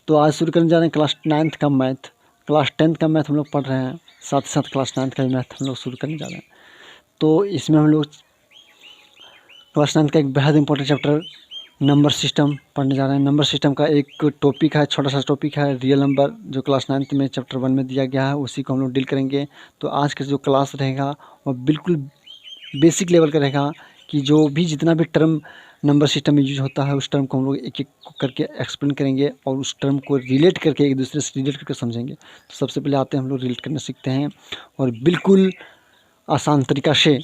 तो आज शुरू करने जा रहे हैं क्लास 9th का मैथ। क्लास 10th का मैथ हम लोग पढ़ रहे हैं, साथ ही साथ क्लास 9th का भी मैथ हम लोग शुरू करने जा रहे हैं। तो इसमें हम लोग क्लास 9th का एक बेहद इंपॉर्टेंट चैप्टर नंबर सिस्टम पढ़ने जा रहे हैं। नंबर सिस्टम का एक टॉपिक है, छोटा सा टॉपिक है रियल नंबर, जो क्लास 9th में चैप्टर 1 में दिया गया है, उसी को हम लोग डील करेंगे। तो आज का जो क्लास रहेगा वो बिल्कुल बेसिक लेवल का रहेगा, कि जो भी जितना भी टर्म नंबर सिस्टम में यूज होता है उस टर्म को हम लोग एक एक करके एक्सप्लेन करेंगे और उस टर्म को रिलेट करके एक दूसरे से रिलेट करके समझेंगे। तो सबसे पहले आते हैं हम लोग रिलेट करना सीखते हैं, और बिल्कुल आसान तरीका से।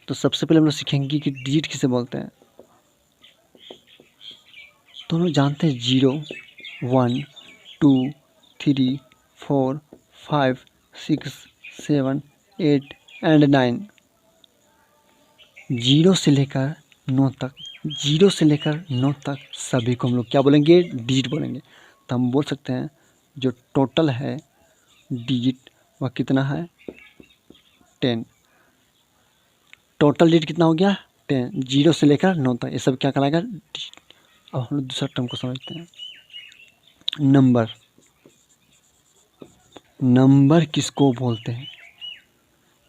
तो सबसे पहले हम लोग सीखेंगे कि डिजिट किसे बोलते हैं। तो हम लोग जानते हैं 0, 1, 2, 3, 4, 5, 6, 7, 8 एंड 9। 0 से लेकर 9 तक, 0 से लेकर 9 तक सभी को हम लोग क्या बोलेंगे, डिजिट बोलेंगे। तो हम बोल सकते हैं जो टोटल है डिजिट वह कितना है, 10। टोटल डिजिट कितना हो गया, 10। 0 से लेकर 9 तक ये सब क्या कहलाएगा, डिजिट। अब हम लोग दूसरा टर्म को समझते हैं, नंबर। नंबर किसको बोलते हैं,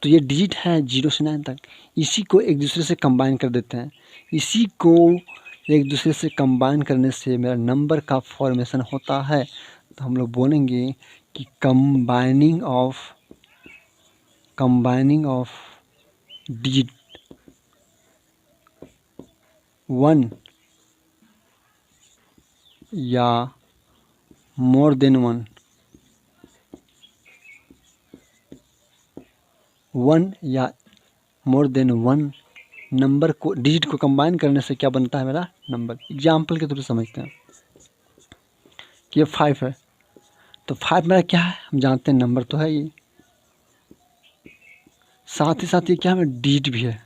तो ये डिजिट है 0 से 9 तक, इसी को एक दूसरे से कंबाइन कर देते हैं। इसी को एक दूसरे से कंबाइन करने से मेरा नंबर का फॉर्मेशन होता है। तो हम लोग बोलेंगे कि कंबाइनिंग ऑफ डिजिट 1 या मोर देन 1 या मोर देन 1 नंबर को, डिजिट को कंबाइन करने से क्या बनता है मेरा नंबर। एग्जाम्पल के थ्रू समझते हैं कि ये 5 है, तो 5 मेरा क्या है, हम जानते हैं नंबर तो है ये, साथ ही साथ ये क्या है, डिजिट भी है,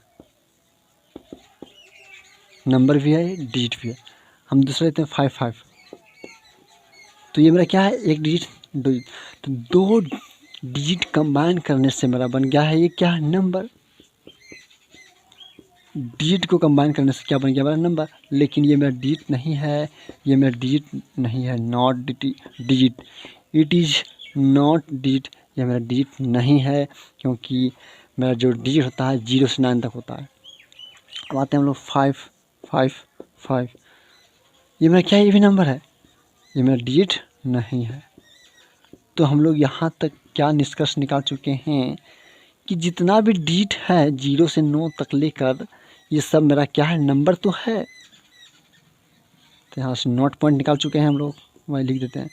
नंबर भी है, डिजिट भी है। हम दूसरा लेते हैं 5, तो ये मेरा क्या है, एक डिजिट, दो डिजिट। तो दो डिजिट कंबाइन करने से मेरा बन गया है ये क्या है, नंबर। डिजिट को कंबाइन करने से क्या बन गया मेरा नंबर। लेकिन ये मेरा डिजिट नहीं है, ये मेरा डिजिट नहीं है, not digit, it is not digit, ये मेरा डिजिट नहीं है, क्योंकि मेरा जो डिजिट होता है 0 से 9 तक होता है। अब आते हैं हम लोग 5, 5, 5, ये मेरा क्या है, ये भी नंबर है, ये मेरा डिजिट नहीं है। तो हम लोग यहाँ तक क्या निष्कर्ष निकाल चुके हैं कि जितना भी डिजिट है 0 से 9 तक लेकर, ये सब मेरा क्या है, नंबर तो है। तो यहाँ से नोट पॉइंट निकाल चुके हैं हम लोग, वही लिख देते हैं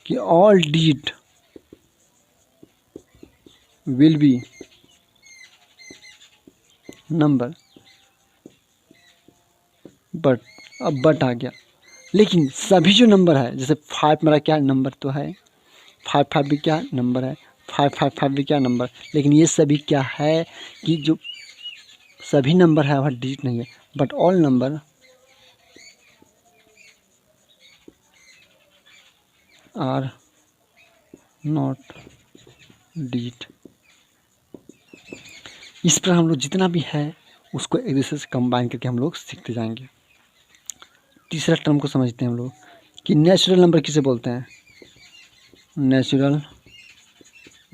कि all digit will be number, but, अब बट आ गया, लेकिन सभी जो नंबर है, जैसे 5 मेरा क्या नंबर तो है, 5 भी क्या नंबर है, 5 भी क्या नंबर, लेकिन ये सभी क्या है कि जो सभी नंबर है वह डिजिट नहीं है, but all number are not digit. इस पर हम लोग जितना भी है उसको एक दूसरे से कंबाइन करके हम लोग सीखते जाएंगे। तीसरा टर्म को समझते हैं हम लोग कि नेचुरल नंबर किसे बोलते हैं। नेचुरल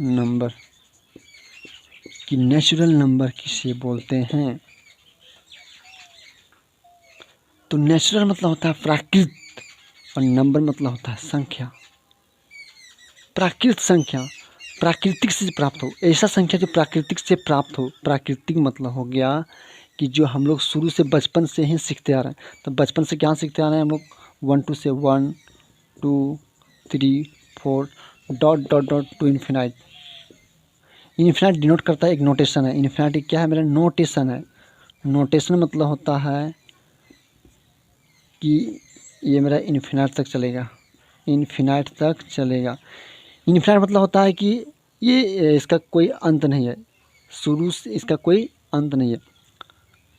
नंबर, कि नेचुरल नंबर किसे बोलते हैं। तो नेचुरल मतलब होता है प्राकृत, और नंबर मतलब होता है संख्या। प्राकृत संख्या, प्राकृतिक से प्राप्त हो, ऐसा संख्या जो प्राकृतिक से प्राप्त हो। प्राकृतिक मतलब हो गया कि जो हम लोग शुरू से बचपन से ही सीखते आ रहे हैं। तो बचपन से क्या सीखते आ रहे हैं हम लोग, 1 2 से 1 2 3 4 dot dot dot to infinite. Infinite denote करता है एक नोटेशन है, इन्फिनाइट क्या है, मेरा नोटेशन है। नोटेशन मतलब होता है कि ये मेरा इन्फिनाइट तक चलेगा, इन्फिनाइट तक चलेगा। इन्फिनाइट मतलब होता है कि ये इसका कोई अंत नहीं है, शुरू से इसका कोई अंत नहीं है।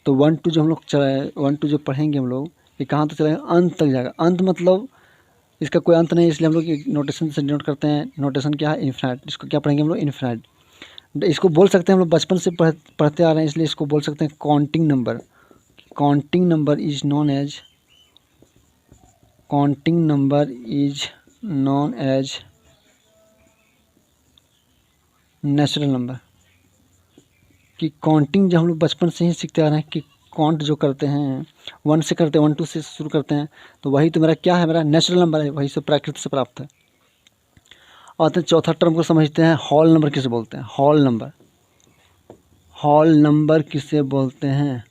तो 1 2 जो हम लोग 1 2 जो पढ़ेंगे हम लोग, ये कहाँ तक चलेगा, अंत तक जाएगा। अंत मतलब इसका कोई अंत नहीं है, इसलिए हम लोग एक नोटेशन से डिनोट करते हैं। नोटेशन क्या है, इन्फिनाइट। इसको क्या पढ़ेंगे हम लोग, इन्फिनाइट। इसको बोल सकते हैं हम लोग बचपन से पढ़ते आ रहे हैं, इसलिए इसको बोल सकते हैं counting number. Counting number is known as counting number is known as natural number. कि काउंटिंग जो हम लोग बचपन से ही सीखते आ रहे हैं कि काउंट जो करते हैं 1 से करते हैं, 1 2 से शुरू करते हैं, तो वही तो मेरा क्या है, मेरा नेचुरल नंबर है, वही से प्रकृति से प्राप्त है। और तो चौथा टर्म को समझते हैं, होल नंबर किसे बोलते हैं। होल नंबर, होल नंबर किसे बोलते हैं?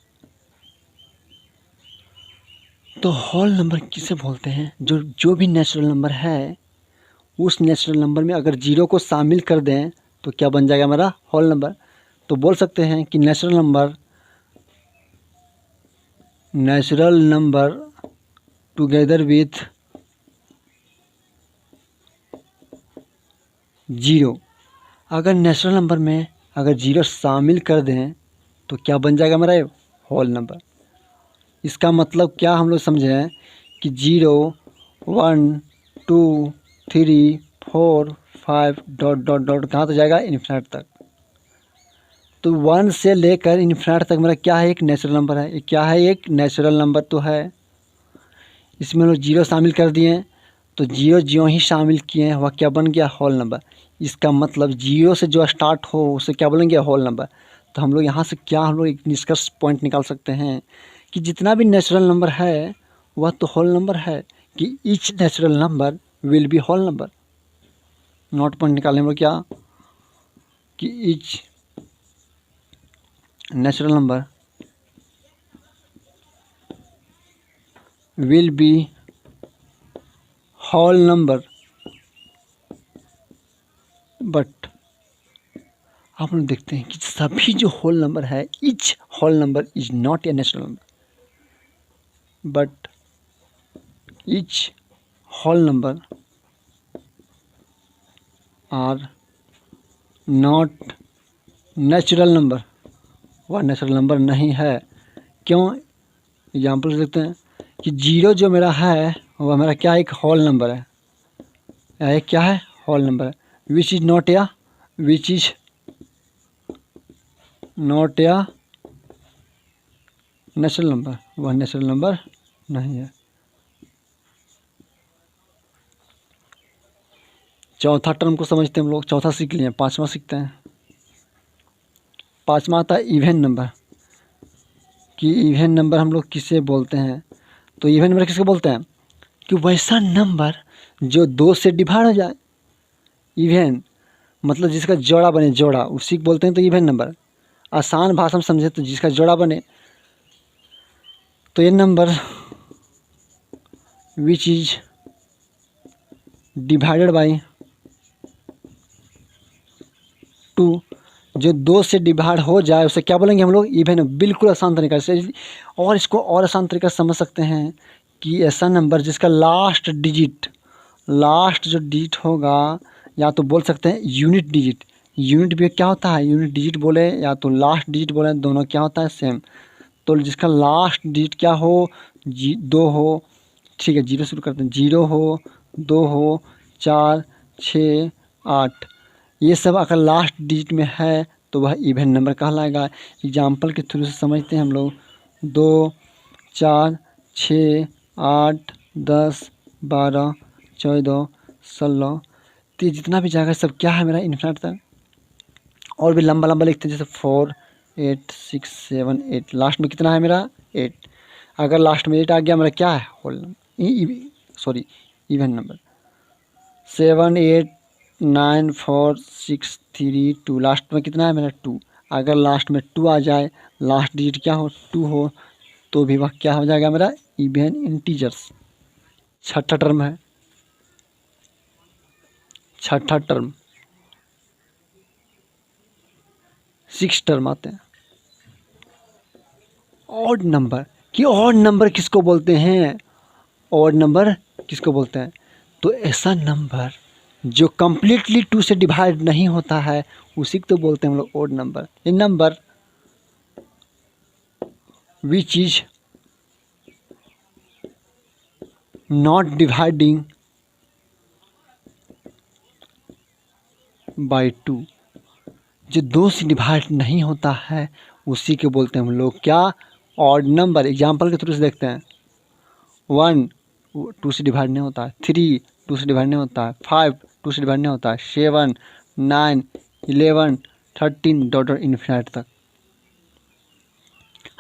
तो होल नंबर किसे बोलते हैं? जो भी नेचुरल नंबर है, उस नेचुरल नंबर में अगर जीरो को शामिल कर दें तो क्या बन जाएगा मेरा? Whole number. तो बोल सकते हैं कि natural number together with zero, अगर नेचुरल नंबर में अगर जीरो शामिल कर दें तो क्या बन जाएगा मेरा? Whole number. इसका मतलब क्या हम लोग समझे हैं कि 0 1 2 3 4 5 डॉट डॉट डॉट कहाँ तक जाएगा? इन्फिनिट तक। तो 1 से लेकर इन्फिनिट तक मेरा क्या है? एक नेचुरल नंबर है। ये क्या है? एक नेचुरल नंबर तो है। इसमें हम लोग जीरो शामिल कर दिए, तो जीरो ज्यों ही शामिल किए हैं वह क्या बन गया? Whole number. इसका मतलब जीरो से जो स्टार्ट हो उसे क्या बोलेंगे? Whole number. तो हम लोग यहाँ से क्या हम लोग एक निष्कर्ष पॉइंट निकाल सकते हैं कि जितना भी नेचुरल नंबर है वह तो होल नंबर है, कि each natural number will be whole number. Note point निकालने में क्या कि each natural number will be whole number, but आप लोग देखते हैं कि सभी जो होल नंबर है, each whole number is not a natural number, but each whole number are not natural number. वह नेचुरल नंबर नहीं है। क्यों? एग्जाम्पल देखते हैं कि जीरो जो मेरा है वह मेरा क्या? एक होल नंबर है। यह क्या है? होल नंबर है। विच इज नॉट या नेचुरल नंबर, वह नेचुरल नंबर नहीं है। चौथा टर्म को समझते हैं हम लोग। चौथा सीख लिए, पांचवा सीखते हैं। पांचवा आता है इवन नंबर। कि इवन नंबर हम लोग किसे बोलते हैं? तो इवन नंबर किसको बोलते हैं? कि वैसा नंबर जो 2 से डिवाइड हो जाए। इवन मतलब जिसका जोड़ा बने, जोड़ा, उसी को बोलते हैं तो इवन नंबर। आसान भाषा में समझे तो जिसका जोड़ा बने। तो ये number which is divided by 2, जो 2 से डिवाइड हो जाए उसे क्या बोलेंगे हम लोग? इवन। बिल्कुल आसान तरीका से। और इसको और आसान तरीका से समझ सकते हैं कि ऐसा नंबर जिसका लास्ट जो डिजिट होगा, या तो बोल सकते हैं यूनिट डिजिट। यूनिट भी क्या होता है? यूनिट डिजिट बोले या तो लास्ट डिजिट बोले, दोनों क्या होता है? सेम। तो जिसका लास्ट डिजिट क्या हो? 2 हो, ठीक है, 0 शुरू करते हैं। 0 हो, 2 हो, 4 6 8, ये सब अगर लास्ट डिजिट में है तो वह इवन नंबर कहलाएगा। एग्जाम्पल के थ्रू से समझते हैं हम लोग। 2 4 6 8 10 12 14 16, तो जितना भी जाएगा सब क्या है? मेरा इन्फिनिट तक। और भी लंबा लंबा लिखते हैं, जैसे 4 8 6 7 8, लास्ट में कितना है मेरा? 8। अगर लास्ट में 8 आ गया मेरा क्या है? Whole number, even number. 7 8 9 4 6 3 2, last में कितना है मेरा? 2। अगर लास्ट में 2 आ जाए, लास्ट डिजिट क्या हो? 2 हो, तो भी वह क्या हो जाएगा मेरा? Even integers. छठा टर्म है, छठा टर्म 6 टर्म आते हैं। Odd number. कि ऑड नंबर किसको बोलते हैं? ऑड नंबर किसको बोलते हैं? तो ऐसा नंबर जो कम्प्लीटली 2 से डिवाइड नहीं होता है उसी को तो बोलते हैं हम लोग ऑड नंबर। ये number which is not dividing by 2, जो 2 से डिवाइड नहीं होता है उसी को बोलते हैं हम लोग क्या? Odd number. एग्जाम्पल के थ्रू से देखते हैं। 1 2 से डिवाइड नहीं होता है, 3 2 से डिवाइड नहीं होता है, 5 2 से डिवाइड नहीं होता है, 7 9 11 13 डॉट इन्फिनिट तक।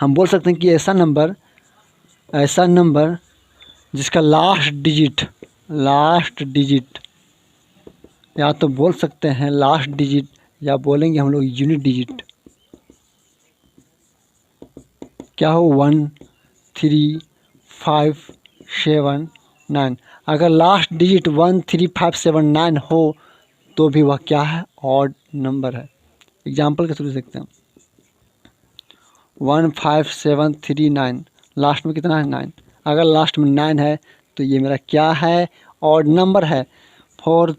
हम बोल सकते हैं कि ऐसा नंबर जिसका लास्ट डिजिट या तो बोल सकते हैं लास्ट डिजिट या बोलेंगे हम लोग यूनिट डिजिट क्या हो 1 3 5 7 9। अगर लास्ट डिजिट 1 3 5 7 9 हो तो भी वह क्या है, ऑड नंबर है। एग्जाम्पल के थ्रू देखते हैं 1 5 7 3 9, लास्ट में कितना है 9। अगर लास्ट में 9 है तो ये मेरा क्या है, ऑड नंबर है। 4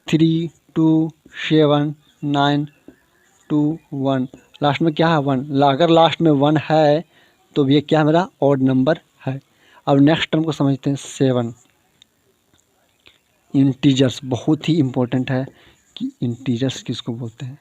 3 2 7 9 2 1, लास्ट में क्या है 1। अगर लास्ट में 1 है तो ये क्या है, मेरा ऑड नंबर है। अब नेक्स्ट टर्म को समझते हैं 7। इंटीजर्स बहुत ही इम्पोर्टेंट है कि इंटीजर्स किसको बोलते हैं।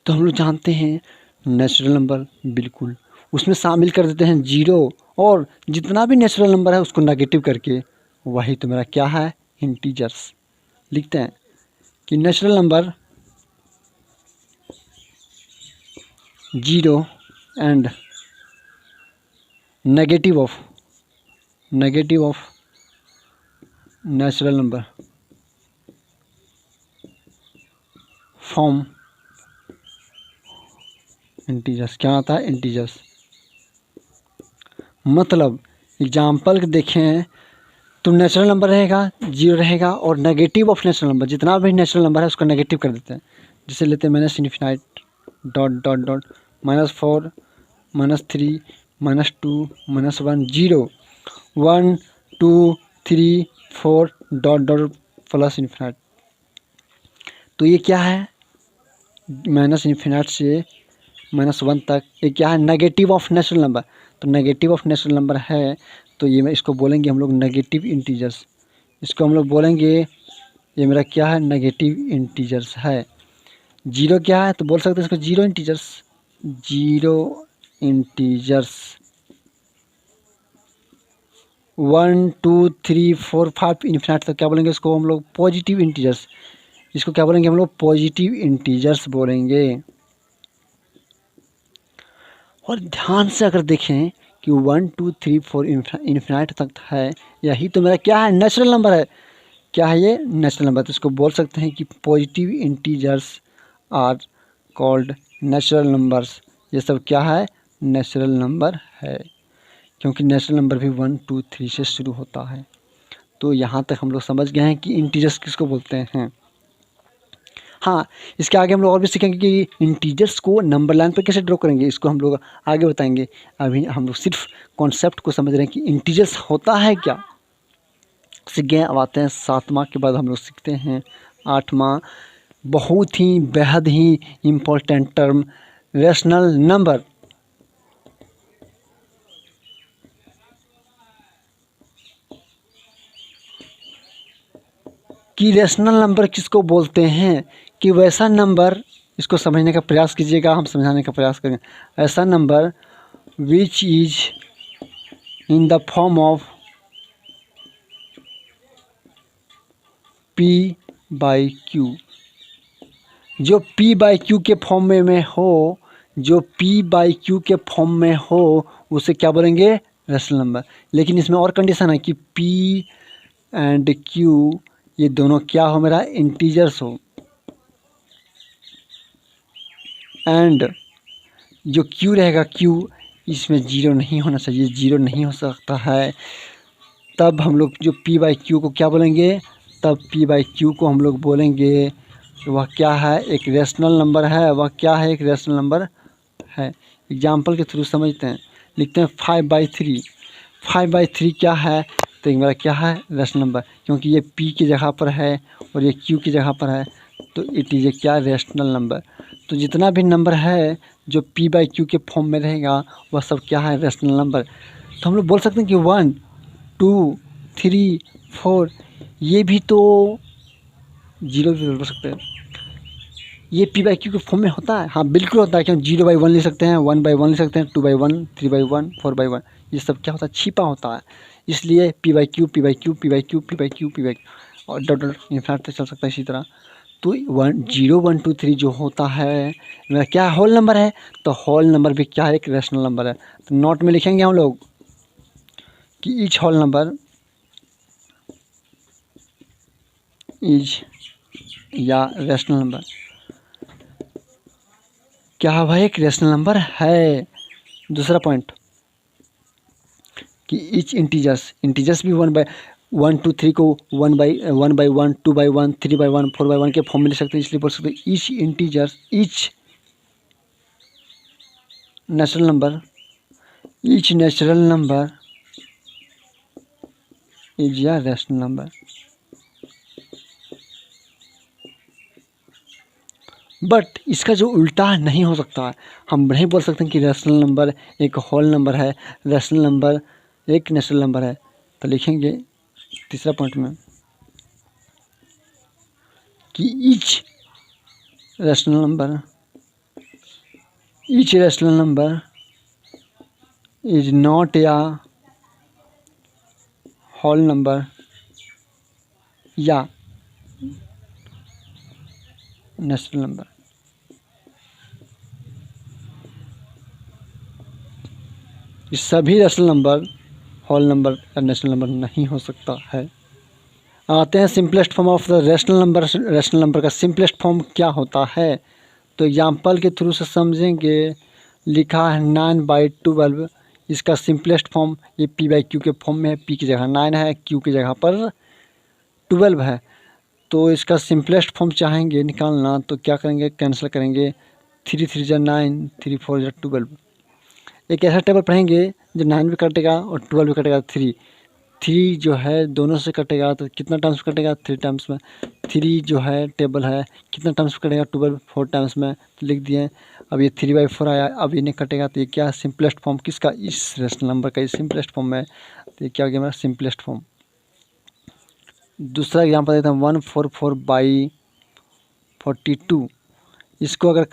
तो हम लोग जानते हैं नेचुरल नंबर, बिल्कुल उसमें शामिल कर देते हैं 0, और जितना भी नेचुरल नंबर है उसको नेगेटिव करके, वही तो मेरा क्या है, इंटीजर्स। लिखते हैं कि natural number 0 and negative of natural number form integers. क्या आता है, इंटीजर्स। मतलब एग्जाम्पल देखें तो नेचुरल नंबर रहेगा 0 रहेगा, और नेगेटिव ऑफ नेचुरल नंबर, जितना भी नेचुरल नंबर है उसको नेगेटिव कर देते हैं। जिसे लेते हैं minus infinite dot dot dot -4 -3 -2 -1 0 1 2 3 4 dot dot plus infinite. तो ये क्या है, माइनस इन्फिनाइट से -1 तक, ये क्या है, नेगेटिव ऑफ नेचुरल नंबर। तो नेगेटिव ऑफ नेचुरल नंबर है तो ये मैं इसको बोलेंगे हम लोग नेगेटिव इंटीजर्स। इसको हम लोग बोलेंगे ये मेरा क्या है, नेगेटिव इंटीजर्स है। 0 क्या है तो बोल सकते हैं इसको 0 इंटीजर्स। 1 2 3 4 5 इन्फिनिट तक क्या बोलेंगे, इसको हम लोग पॉजिटिव इंटीजर्स। इसको क्या बोलेंगे हम लोग, पॉजिटिव इंटीजर्स बोलेंगे। और ध्यान से अगर देखें कि 1 2 3 4 इन्फिनिट तक है, यही तो मेरा क्या है, नेचुरल नंबर है। क्या है ये, नेचुरल नंबर। तो इसको बोल सकते हैं कि positive integers are called natural numbers. ये सब क्या है, नेचुरल नंबर है, क्योंकि नेचुरल नंबर भी 1 2 3 से शुरू होता है। तो यहाँ तक हम लोग समझ गए हैं कि इंटीजर्स किसको बोलते हैं। हाँ, इसके आगे हम लोग और भी सीखेंगे कि इंटीजर्स को नंबर लाइन पर कैसे ड्रॉ करेंगे, इसको हम लोग आगे बताएंगे। अभी हम लोग सिर्फ कॉन्सेप्ट को समझ रहे हैं कि इंटीजर्स होता है क्या। सीख गए, अब आते हैं 7वां के बाद हम लोग सीखते हैं 8वां, बहुत ही बेहद ही इम्पोर्टेंट टर्म, रेशनल नंबर। कि रेशनल नंबर किसको बोलते हैं, कि वैसा नंबर, इसको समझने का प्रयास कीजिएगा, हम समझाने का प्रयास करेंगे। ऐसा number which is in the form of P/Q, जो P/Q के फॉर्म में हो, जो P/Q के फॉर्म में हो उसे क्या बोलेंगे, रेशनल नंबर। लेकिन इसमें और कंडीशन है कि P एंड Q ये दोनों क्या हो, मेरा इंटीजर्स हो, एंड जो Q रहेगा, Q इसमें 0 नहीं होना चाहिए, 0 नहीं हो सकता है। तब हम लोग जो P/Q को क्या बोलेंगे, तब P/Q को हम लोग बोलेंगे वह क्या है, एक रेशनल नंबर है। वह क्या है, एक रेशनल नंबर है। एग्जाम्पल के थ्रू समझते हैं। लिखते हैं 5/3। 5/3 क्या है, तो मेरा क्या है, रेशनल नंबर, क्योंकि ये P की जगह पर है और ये Q की जगह पर है, तो इट इज़ ए क्या, रेशनल नंबर। तो जितना भी नंबर है जो P/Q के फॉर्म में रहेगा वह सब क्या है, रेशनल नंबर। तो हम लोग बोल सकते हैं कि 1 2 3 4 ये भी तो 0 भी बोल सकते हैं। ये पी बाई क्यू के फॉर्म में होता है? हाँ बिल्कुल होता है। क्यों? 0/1 लिख सकते हैं, 1/1 लिख सकते हैं, 2/1, 3/1, 4/1, ये सब क्या होता है? छिपा होता है। इसलिए P by Q, P by Q, P by Q, P by Q, P by Q और डॉट डॉट इनफैक्ट तक चल सकता है इसी तरह। तो 0, 1, 2, 3 जो होता है मेरा क्या होल नंबर है? तो होल नंबर भी क्या है? एक रैशनल नंबर है। तो नोट में लिखेंगे हम लोग कि ईच होल नंबर इज या रैशनल नंबर क्या है भाई? एक रैशनल नंबर है। दूसरा पॉइंट कि ईच इंटीजर्स भी 1/1, 2, 3 को 1/1, 2/1, 3/1, 4/1 के फॉर्म में लिख सकते हैं। इसलिए बोल सकते हैं ईच नेचुरल नंबर इज या रैशनल नंबर। बट इसका जो उल्टा नहीं हो सकता है। हम नहीं बोल सकते कि रैशनल नंबर एक होल नंबर है, रैशनल नंबर एक नेचुरल नंबर है। तो लिखेंगे तीसरा पॉइंट में कि each rational number is not या होल नंबर या नेचुरल नंबर। ये सभी रैशनल नंबर होल नंबर या नेचुरल नंबर नहीं हो सकता है। आते हैं simplest form of the rational number. Rational number का सिंपलेस्ट फॉर्म क्या होता है? तो एग्जाम्पल के थ्रू से समझेंगे। लिखा है 9/12। इसका सिंपलेस्ट फॉर्म ये पी बाई क्यू के फॉर्म में है। पी की जगह 9 है, क्यू की जगह पर 12 है। तो इसका सिंपलेस्ट फॉर्म चाहेंगे निकालना तो क्या करेंगे? कैंसिल करेंगे। 3 3 जा 9, 3 4 जा 12। एक ऐसा टेबल पढ़ेंगे जो 9 भी कटेगा और 12 भी कटेगा। 3 जो है दोनों से कटेगा तो कितना टाइम्स कटेगा? 3 टाइम्स में। 3 जो है टेबल है कितना टाइम्स कटेगा? 12 4 टाइम्स में। तो लिख दिए। अब ये 3/4 आया, अब ये नहीं कटेगा। तो ये क्या सिंपलेस्ट फॉर्म किसका? इस रैशनल नंबर का ये सिंपलेस्ट फॉर्म है। तो ये क्या हो गया हमारा सिंपलेस्ट फॉर्म। दूसरा एग्जाम्पल देता हूँ 144/42। इसको अगर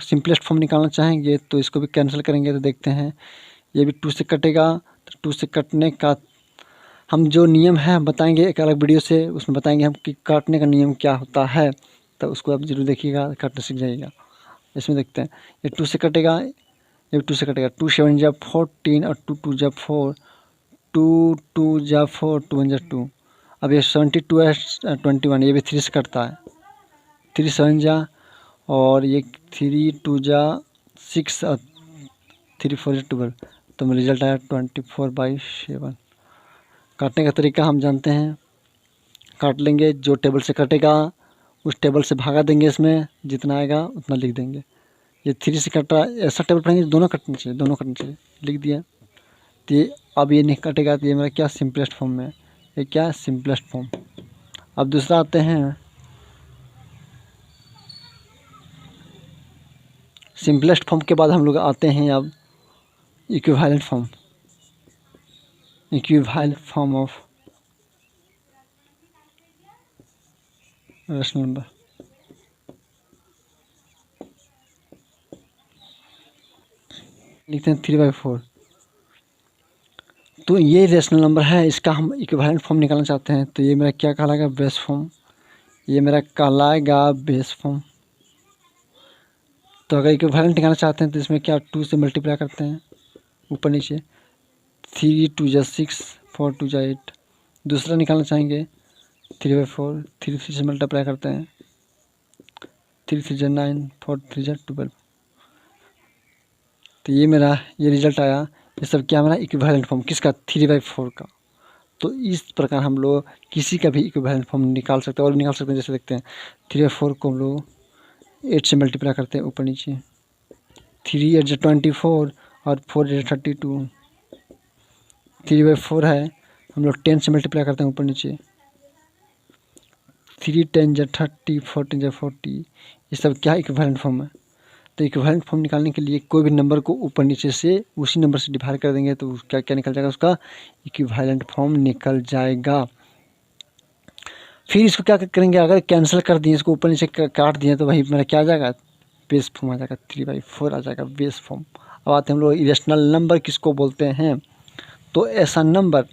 सिंपलेस्ट फॉर्म निकालना चाहेंगे तो इसको भी कैंसिल करेंगे। तो देखते हैं ये भी 2 से कटेगा। तो 2 से कटने का हम जो नियम है बताएंगे एक अलग वीडियो से, उसमें बताएंगे हम कि काटने का नियम क्या होता है। तो उसको आप जरूर देखिएगा, काटना सीख जाइएगा। इसमें देखते हैं ये 2 से कटेगा, ये 2 से कटेगा। 2 7 जा 14 और 2 2 जा 4, 2 2 जा 4, 2 1 जा 2। अब ये 72 है 21, ये भी 3 से कटता है। 3 7 जा और ये 3 2 जा 6 और 3 4 जा 12। तो मेरा रिजल्ट आया 24/7। काटने का तरीका हम जानते हैं। काट लेंगे, जो टेबल से कटेगा उस टेबल से भागा देंगे, इसमें जितना आएगा उतना लिख देंगे। ये 3 से कट रहा है, ऐसा टेबल पढ़ेंगे दोनों कटने चाहिए, दोनों कटने चाहिए। लिख दिया। तो ये अब ये नहीं कटेगा तो ये मेरा क्या सिंपलेस्ट फॉर्म में है। ये क्या सिंपलेस्ट फॉर्म। अब दूसरा आते हैं सिंपलेस्ट फॉर्म के बाद हम लोग आते हैं अब equivalent form of rational number. लिखते हैं 3/4। तो ये रैशनल नंबर है, इसका हम इक्विवेलेंट फॉर्म निकालना चाहते हैं। तो ये मेरा क्या कहलाएगा? Base form. ये मेरा कहलाएगा बेस फॉर्म। तो अगर इक्विवेलेंट निकालना चाहते हैं तो इसमें क्या 2 से मल्टीप्लाई करते हैं ऊपर नीचे। 3 2 जा 6, 4 2 जा 8। दूसरा निकालना चाहेंगे 3/4, 3 3 से मल्टीप्लाई करते हैं। 3 3 जा 9, 4 3 जा 12। तो ये मेरा ये रिजल्ट आया। ये सब क्या मेरा इक्विवेलेंट फॉर्म किसका? 3/4 का। तो इस प्रकार हम लोग किसी का भी इक्विवेलेंट फॉर्म निकाल सकते हैं और निकाल सकते हैं। जैसे देखते हैं 3/4 को हम लोग 8 से मल्टीप्लाई करते हैं ऊपर नीचे। 3 8 जा 24 और 4 8 जा 32। 3/4 है, हम लोग 10 से मल्टीप्लाई करते हैं ऊपर नीचे। 3 10 जा 30, 14 जा 40। ये सब क्या इक्विवेलेंट फॉर्म है। तो इक्विवेलेंट फॉर्म निकालने के लिए कोई भी नंबर को ऊपर नीचे से उसी नंबर से डिवाइड कर देंगे तो क्या क्या निकल जाएगा? उसका इक्विवेलेंट फॉर्म निकल जाएगा। फिर इसको क्या करेंगे, अगर कैंसिल कर दिए, इसको ऊपर नीचे काट दिए तो वही मेरा क्या आ जाएगा, बेस फॉर्म आ जाएगा, 3/4 आ जाएगा बेस फॉर्म। अब आते हैं हम लोग इरेशनल नंबर किसको बोलते हैं। तो ऐसा number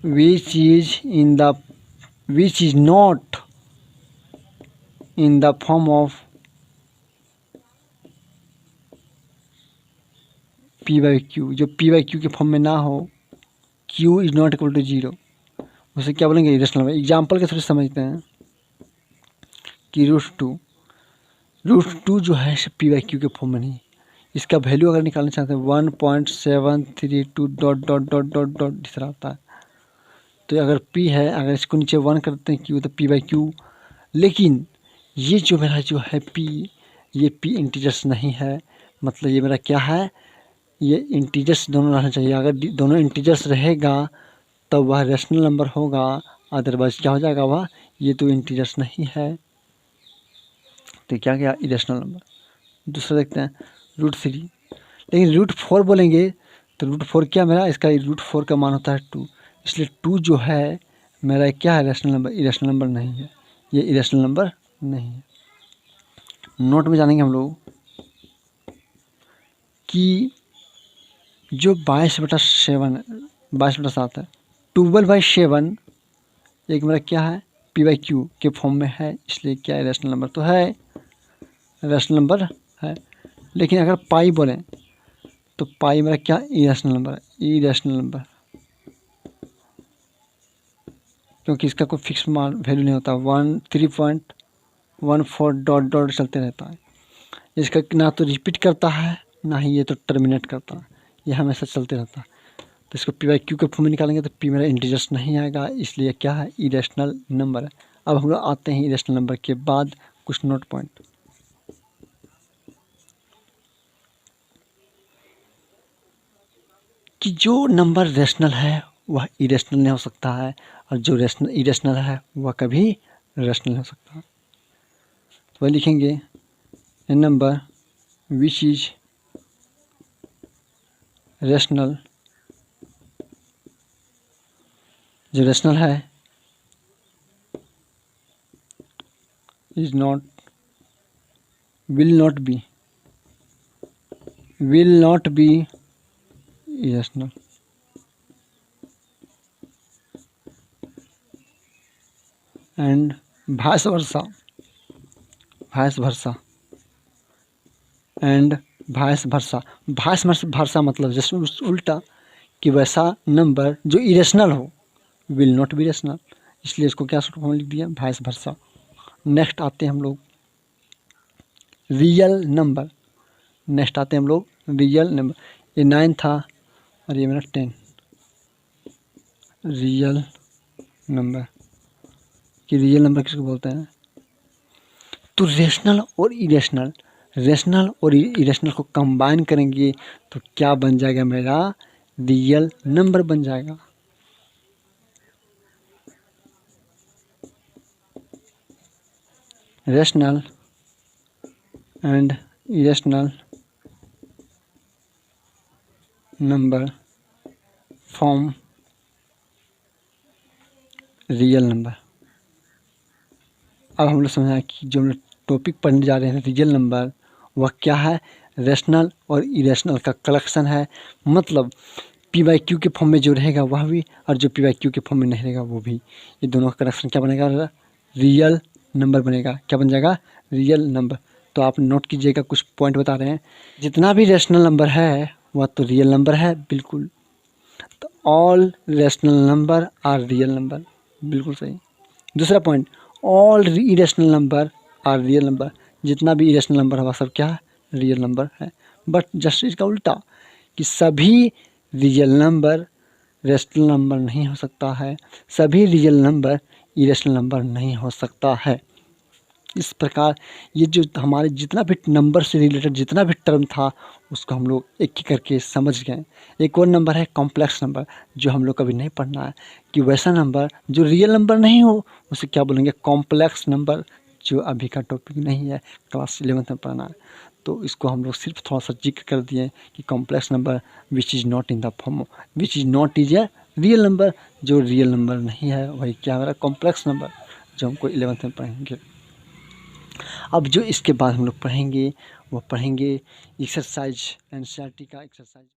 which is not in the form of p/q, जो p/q के फॉर्म में ना हो, q is not equal to 0, उसे क्या बोलेंगे, इरेशनल नंबर। एग्जाम्पल के थ्रू समझते हैं कि रूट टू जो है p/q के फॉर्म में नहीं, इसका वैल्यू अगर निकालना चाहते हैं 1.732 dot dot dot dot dot इस तरह आता है। तो अगर p है, अगर इसको नीचे 1 करते हैं q तो p/q, लेकिन ये जो मेरा जो है p, ये p इंटीजर्स नहीं है, मतलब ये मेरा क्या है, ये इंटीजर्स दोनों रहना चाहिए। अगर दोनों इंटीजर्स रहेगा तब वह रेशनल नंबर होगा, अदरवाइज क्या हो जाएगा वह, ये तो इंटीजर्स नहीं है, तो क्या क्या इरेशनल नंबर। दूसरा देखते हैं √3, लेकिन √4 बोलेंगे तो √4 क्या मेरा, इसका √4 का मान होता है 2, इसलिए 2 जो है मेरा क्या है, रेशनल नंबर, इरेशनल नंबर नहीं है, ये इरेशनल नंबर नहीं है। नोट में जानेंगे हम लोग कि जो 22/7 है, 12/7 एक मेरा क्या है, p/q के फॉर्म में है, इसलिए क्या है, रेशनल नंबर तो है, रेशनल नंबर है। लेकिन अगर पाई बोलें तो पाई मेरा क्या, इरेशनल नंबर है, इरेशनल नंबर, क्योंकि इसका कोई फिक्स मान वैल्यू नहीं होता, 3.14 डॉट डॉट चलते रहता है। इसका ना तो रिपीट करता है, ना ही ये तो टर्मिनेट करता है, ये हमेशा चलते रहता है। तो इसको p/q के फॉर्म में निकालेंगे तो p मेरा इंटीजर्स नहीं आएगा, इसलिए क्या है, इरेशनल नंबर है। अब हम लोग आते हैं इरेशनल नंबर के बाद कुछ नोट पॉइंट, कि जो नंबर रेशनल है वह इरेशनल नहीं हो सकता है, और जो इरेशनल है वह कभी रेशनल हो सकता है। तो वह लिखेंगे ए नंबर विच इज रेशनल, जो रेशनल है, is not, will not be irrational, and vice versa and vice versa मतलब जैसे उल्टा, कि वैसा नंबर जो इरेशनल हो विल नॉट बी रेशनल, इसलिए इसको क्या शॉर्ट फॉर्म लिख दिया, वाइस वर्सा। नेक्स्ट आते हैं हम लोग रियल नंबर, ये 9 था और ये मेरा 10, रियल नंबर, कि रियल नंबर किसको बोलते हैं। तो रेशनल और इरेशनल को कंबाइन करेंगे तो क्या बन जाएगा, मेरा रियल नंबर बन जाएगा। Rational and irrational number form real number. अब हम लोग समझा कि जो हम लोग टॉपिक पढ़ने जा रहे हैं रियल नंबर, वह क्या है, रेशनल और इरेशनल का कलेक्शन है। मतलब p/q के फॉर्म में जो रहेगा वह भी, और जो p/q के फॉर्म में नहीं रहेगा वो भी, ये दोनों का कलेक्शन क्या बनेगा, रियल नंबर बनेगा। क्या बन जाएगा, रियल नंबर। तो आप नोट कीजिएगा, कुछ पॉइंट बता रहे हैं। जितना भी रेशनल नंबर है वह तो रियल नंबर है, बिल्कुल। तो all rational number are real number, बिल्कुल सही। दूसरा point, all irrational number are real number, जितना भी इरेशनल नंबर है वह सब क्या है, रियल नंबर है। बट जस्ट इसका उल्टा, कि सभी रियल नंबर रेशनल नंबर नहीं हो सकता है, सभी रियल नंबर इरेशनल नंबर नहीं हो सकता है। इस प्रकार ये जो हमारे जितना भी नंबर से रिलेटेड जितना भी टर्म था उसको हम लोग एक एक करके समझ गए। एक और नंबर है कॉम्प्लेक्स नंबर, जो हम लोग कभी नहीं पढ़ना है, कि वैसा नंबर जो रियल नंबर नहीं हो उसे क्या बोलेंगे, कॉम्प्लेक्स नंबर, जो अभी का टॉपिक नहीं है, क्लास 11th में पढ़ना है। तो इसको हम लोग सिर्फ थोड़ा सा जिक्र कर दिए कि complex number which is not in the form, which is not is a real number, जो रियल नंबर नहीं है वही क्या हमारा कॉम्प्लेक्स नंबर, जो हमको 11th में पढ़ेंगे। अब जो इसके बाद हम लोग पढ़ेंगे वो पढ़ेंगे एक्सरसाइज, एनसीईआरटी का एक्सरसाइज।